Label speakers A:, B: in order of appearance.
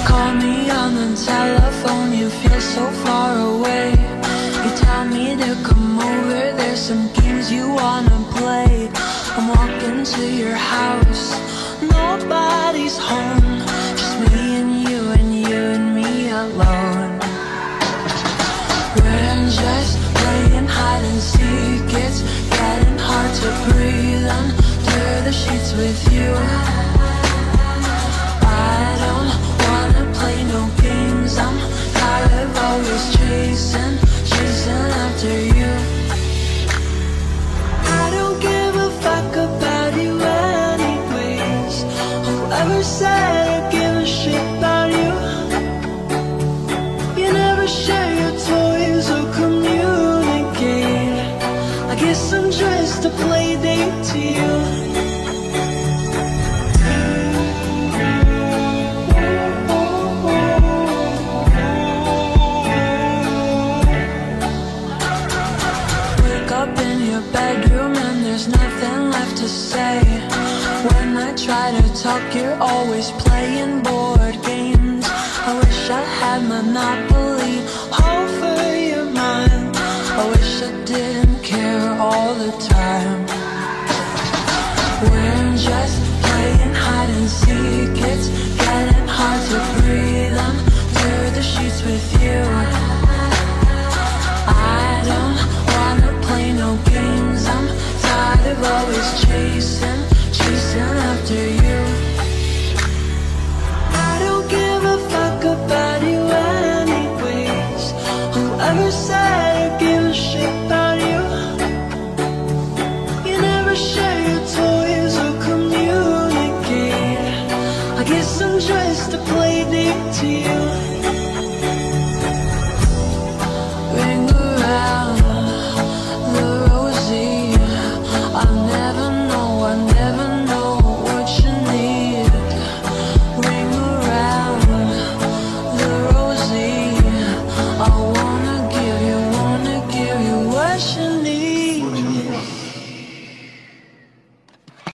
A: call me on the telephone, you feel so far away. You tell me to come over, there's some games you wanna play. I'm walking to your house, nobody's home, just me and you and me alone. We're just playing hide and seek, it's getting hard to breathe under the sheets with you. I don't wanna play no games, I'm tired of always chasing after you. I don't give a fuck about you anyways. Whoever said I give a shit about you? You never share your toys or communicate. I guess I'm just a playdate to you. Bedroom and there's nothing left to say. When I try to talk, you're always playing board games. I wish I had Monopoly over your mind. I wish I didn't care all the time. We're just playing hide and seek, it's getting hard to breathe under the sheets with you. I don't wanna play no games, I'm tired of always chasing after you. I don't give a fuck about you anyways. Whoever said I give a shit about you? You never share your toys or communicate. I guess I'm just a playdate to you.